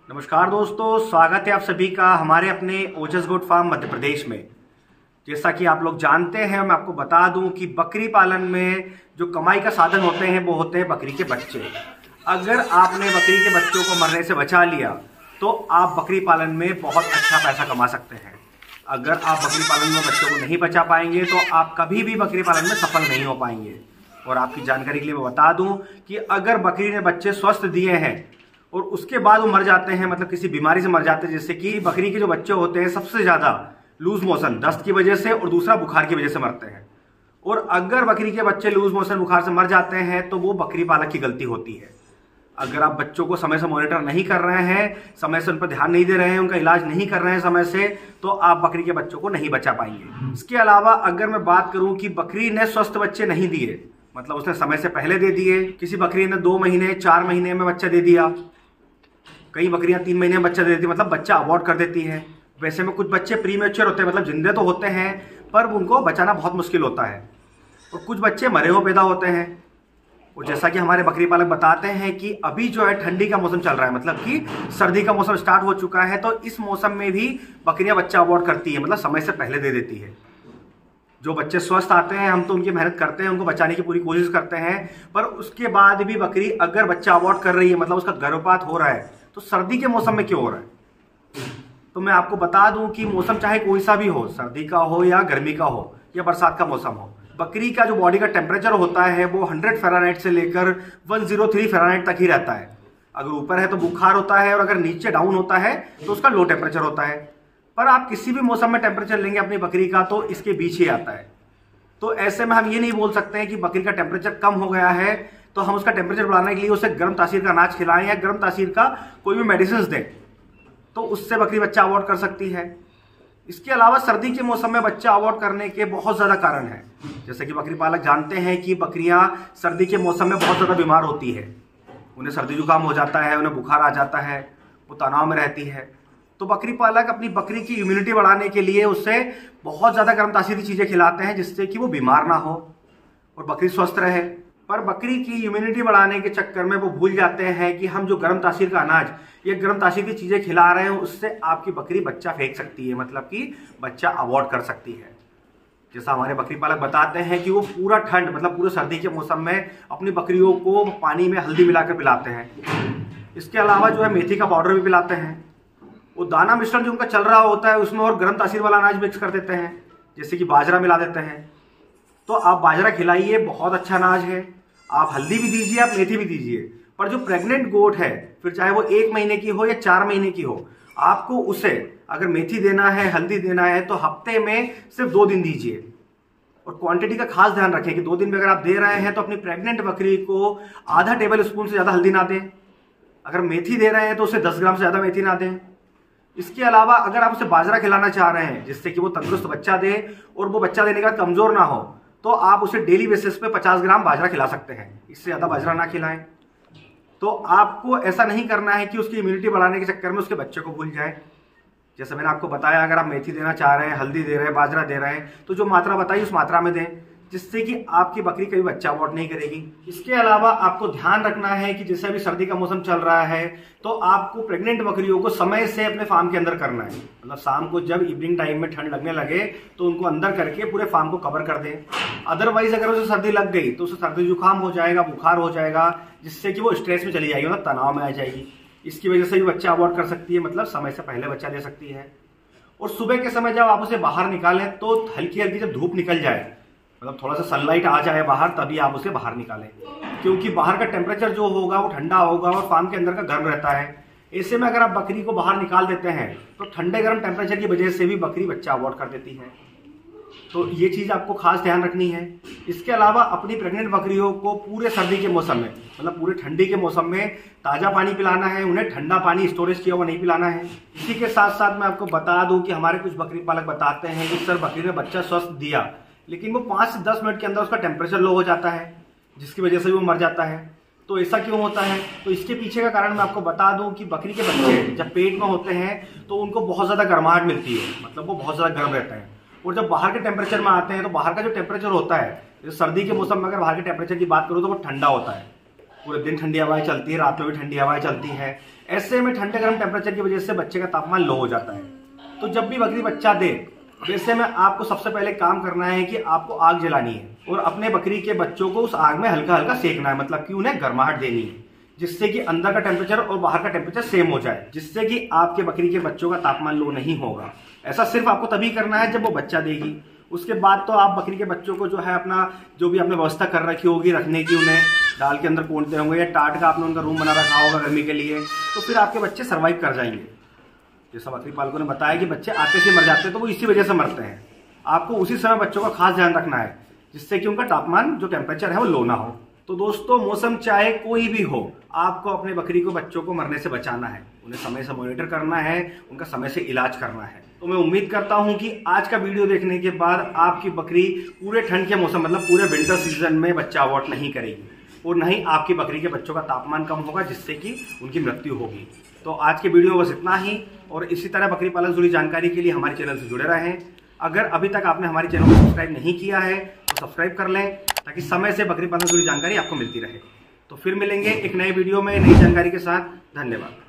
नमस्कार दोस्तों, स्वागत है आप सभी का हमारे अपने ओजस गोट फार्म मध्य प्रदेश में। जैसा कि आप लोग जानते हैं, मैं आपको बता दूं कि बकरी पालन में जो कमाई का साधन होते हैं वो होते हैं बकरी के बच्चे। अगर आपने बकरी के बच्चों को मरने से बचा लिया तो आप बकरी पालन में बहुत अच्छा पैसा कमा सकते हैं। अगर आप बकरी पालन में बच्चों को नहीं बचा पाएंगे तो आप कभी भी बकरी पालन में सफल नहीं हो पाएंगे। और आपकी जानकारी के लिए मैं बता दूं कि अगर बकरी ने बच्चे स्वस्थ दिए हैं और उसके बाद वो मर जाते हैं, मतलब किसी बीमारी से मर जाते हैं, जैसे कि बकरी के जो बच्चे होते हैं सबसे ज्यादा लूज मोशन दस्त की वजह से और दूसरा बुखार की वजह से मरते हैं। और अगर बकरी के बच्चे लूज मोशन बुखार से मर जाते हैं तो वो बकरी पालक की गलती होती है। अगर आप बच्चों को समय से मॉनिटर नहीं कर रहे हैं, समय से उन पर ध्यान नहीं दे रहे हैं, उनका इलाज नहीं कर रहे हैं समय से, तो आप बकरी के बच्चों को नहीं बचा पाएंगे। इसके अलावा अगर मैं बात करूं कि बकरी ने स्वस्थ बच्चे नहीं दिए, मतलब उसने समय से पहले दे दिए, किसी बकरी ने 2 महीने 4 महीने में बच्चा दे दिया, कई बकरियां 3 महीने में बच्चा दे देती है, मतलब बच्चा अबॉर्ट कर देती है। वैसे में कुछ बच्चे प्रीमेच्योर होते हैं, मतलब जिंदे तो होते हैं पर उनको बचाना बहुत मुश्किल होता है। और कुछ बच्चे मरे हुए पैदा होते हैं। और जैसा कि हमारे बकरी पालक बताते हैं कि अभी जो है ठंडी का मौसम चल रहा है, मतलब कि सर्दी का मौसम स्टार्ट हो चुका है, तो इस मौसम में भी बकरियां बच्चा अबॉर्ट करती है, मतलब समय से पहले दे देती है। जो बच्चे स्वस्थ आते हैं हम तो उनकी मेहनत करते हैं, उनको बचाने की पूरी कोशिश करते हैं, पर उसके बाद भी बकरी अगर बच्चा अबॉर्ट कर रही है, मतलब उसका गर्भपात हो रहा है, तो सर्दी के मौसम में क्यों हो रहा है? तो मैं आपको बता दूं कि मौसम चाहे कोई सा भी हो, सर्दी का हो या गर्मी का हो या बरसात का मौसम हो, बकरी का जो बॉडी का टेम्परेचर होता है वो 100 फ़ारेनहाइट से लेकर 103 फ़ारेनहाइट तक ही रहता है। अगर ऊपर है तो बुखार होता है और अगर नीचे डाउन होता है तो उसका लो टेम्परेचर होता है। पर आप किसी भी मौसम में टेम्परेचर लेंगे अपनी बकरी का तो इसके बीच ही आता है। तो ऐसे में हम ये नहीं बोल सकते हैं कि बकरी का टेम्परेचर कम हो गया है तो हम उसका टेम्परेचर बढ़ाने के लिए उसे गर्म तासीर का अनाज खिलाएं या गर्म तासीर का कोई भी मेडिसिन दें, तो उससे बकरी बच्चा अबॉर्ट कर सकती है। इसके अलावा सर्दी के मौसम में बच्चा अबॉर्ट करने के बहुत ज़्यादा कारण हैं। जैसे कि बकरी पालक जानते हैं कि बकरियां सर्दी के मौसम में बहुत ज़्यादा बीमार होती है, उन्हें सर्दी जुकाम हो जाता है, उन्हें बुखार आ जाता है, वो तनाव में रहती है। तो बकरी पालक अपनी बकरी की इम्यूनिटी बढ़ाने के लिए उससे बहुत ज़्यादा गर्म तासीरी चीज़ें खिलाते हैं जिससे कि वो बीमार ना हो और बकरी स्वस्थ रहे। पर बकरी की इम्यूनिटी बढ़ाने के चक्कर में वो भूल जाते हैं कि हम जो गर्म तासीर का अनाज या गर्म तासीर की चीज़ें खिला रहे हैं उससे आपकी बकरी बच्चा फेंक सकती है, मतलब कि बच्चा अबॉर्ट कर सकती है। जैसा हमारे बकरी पालक बताते हैं कि वो पूरा ठंड, मतलब पूरे सर्दी के मौसम में अपनी बकरियों को पानी में हल्दी मिलाकर पिलाते हैं। इसके अलावा जो है मेथी का पाउडर भी पिलाते हैं। वो दाना मिश्रण जो उनका चल रहा होता है उसमें और गर्म तासीर वाला अनाज मिक्स कर देते हैं, जैसे कि बाजरा मिला देते हैं। तो आप बाजरा खिलाइए, बहुत अच्छा अनाज है। आप हल्दी भी दीजिए, आप मेथी भी दीजिए। पर जो प्रेग्नेंट गोट है, फिर चाहे वो 1 महीने की हो या 4 महीने की हो, आपको उसे अगर मेथी देना है, हल्दी देना है तो हफ्ते में सिर्फ 2 दिन दीजिए। और क्वांटिटी का खास ध्यान रखें कि 2 दिन में अगर आप दे रहे हैं तो अपनी प्रेग्नेंट बकरी को आधा टेबल स्पून से ज़्यादा हल्दी ना दें। अगर मेथी दे रहे हैं तो उसे 10 ग्राम से ज़्यादा मेथी ना दें। इसके अलावा अगर आप उसे बाजरा खिलाना चाह रहे हैं जिससे कि वो तंदुरुस्त बच्चा दे और वो बच्चा देने का कमजोर ना हो, तो आप उसे डेली बेसिस पे 50 ग्राम बाजरा खिला सकते हैं। इससे ज़्यादा बाजरा ना खिलाएं। तो आपको ऐसा नहीं करना है कि उसकी इम्यूनिटी बढ़ाने के चक्कर में उसके बच्चे को भूल जाए। जैसे मैंने आपको बताया, अगर आप मेथी देना चाह रहे हैं, हल्दी दे रहे हैं, बाजरा दे रहे हैं, तो जो मात्रा बताई उस मात्रा में दें, जिससे कि आपकी बकरी कभी बच्चा अबॉर्ट नहीं करेगी। इसके अलावा आपको ध्यान रखना है कि जैसे अभी सर्दी का मौसम चल रहा है तो आपको प्रेग्नेंट बकरियों को समय से अपने फार्म के अंदर करना है। मतलब शाम को जब इवनिंग टाइम में ठंड लगने लगे तो उनको अंदर करके पूरे फार्म को कवर कर दें। अदरवाइज अगर उसे सर्दी लग गई तो उसे सर्दी जुकाम हो जाएगा, बुखार हो जाएगा, जिससे कि वो स्ट्रेस में चली जाएगी, मतलब तनाव में आ जाएगी। इसकी वजह से भी बच्चा अबॉर्ट कर सकती है, मतलब समय से पहले बच्चा दे सकती है। और सुबह के समय जब आप उसे बाहर निकालें तो हल्की हल्की जब धूप निकल जाए, मतलब थोड़ा सा सनलाइट आ जाए बाहर, तभी आप उसे बाहर निकालें, क्योंकि बाहर का टेम्परेचर जो होगा वो ठंडा होगा और फार्म के अंदर का गर्म रहता है। ऐसे में अगर आप बकरी को बाहर निकाल देते हैं तो ठंडे गर्म टेम्परेचर की वजह से भी बकरी बच्चा अबॉर्ट कर देती है। तो ये चीज़ आपको खास ध्यान रखनी है। इसके अलावा अपनी प्रेग्नेंट बकरियों को पूरे सर्दी के मौसम में, मतलब पूरे ठंडी के मौसम में ताज़ा पानी पिलाना है, उन्हें ठंडा पानी स्टोरेज किया हुआ नहीं पिलाना है। इसी के साथ साथ मैं आपको बता दूं कि हमारे कुछ बकरी पालक बताते हैं कि सर बकरी ने बच्चा स्वस्थ दिया लेकिन वो 5 से 10 मिनट के अंदर उसका टेम्परेचर लो हो जाता है, जिसकी वजह से वो मर जाता है। तो ऐसा क्यों होता है? तो इसके पीछे का कारण मैं आपको बता दूं कि बकरी के बच्चे जब पेट में होते हैं तो उनको बहुत ज़्यादा गर्माहट मिलती है, मतलब वो बहुत ज़्यादा गर्म रहते हैं। और जब बाहर के टेम्परेचर में आते हैं तो बाहर का जो टेम्परेचर होता है, जैसे सर्दी के मौसम में अगर बाहर के टेम्परेचर की बात करूँ तो वो ठंडा होता है, पूरे दिन ठंडी हवाएं चलती है, रात में भी ठंडी हवाएं चलती है। ऐसे में ठंडे गर्म टेम्परेचर की वजह से बच्चे का तापमान लो हो जाता है। तो जब भी बकरी बच्चा दे, वैसे में आपको सबसे पहले काम करना है कि आपको आग जलानी है और अपने बकरी के बच्चों को उस आग में हल्का हल्का सेकना है, मतलब कि उन्हें गर्माहट देनी है, जिससे कि अंदर का टेम्परेचर और बाहर का टेम्परेचर सेम हो जाए, जिससे कि आपके बकरी के बच्चों का तापमान लो नहीं होगा। ऐसा सिर्फ आपको तभी करना है जब वो बच्चा देगी। उसके बाद तो आप बकरी के बच्चों को जो है अपना जो भी आपने व्यवस्था कर रखी होगी रखने की, उन्हें डाल के अंदर कोंटते होंगे या टाट का आपने उनका रूम बना रखा होगा गर्मी के लिए, तो फिर आपके बच्चे सर्वाइव कर जाएंगे। जैसा बकरी पालकों ने बताया कि बच्चे आते से मर जाते हैं, तो वो इसी वजह से मरते हैं। आपको उसी समय बच्चों का खास ध्यान रखना है, जिससे कि उनका तापमान जो टेम्परेचर है वो लो ना हो। तो दोस्तों, मौसम चाहे कोई भी हो, आपको अपने बकरी को बच्चों को मरने से बचाना है, उन्हें समय से मॉनिटर करना है, उनका समय से इलाज करना है। तो मैं उम्मीद करता हूं कि आज का वीडियो देखने के बाद आपकी बकरी पूरे ठंड के मौसम मतलब पूरे विंटर सीजन में बच्चा अबॉर्ट नहीं करेगी और नहीं आपकी बकरी के बच्चों का तापमान कम होगा, जिससे कि उनकी मृत्यु होगी। तो आज के वीडियो में बस इतना ही, और इसी तरह बकरी पालन से जुड़ी जानकारी के लिए हमारे चैनल से जुड़े रहें। अगर अभी तक आपने हमारे चैनल को सब्सक्राइब नहीं किया है तो सब्सक्राइब कर लें, ताकि समय से बकरी पालन से जुड़ी जानकारी आपको मिलती रहे। तो फिर मिलेंगे एक नए वीडियो में नई जानकारी के साथ। धन्यवाद।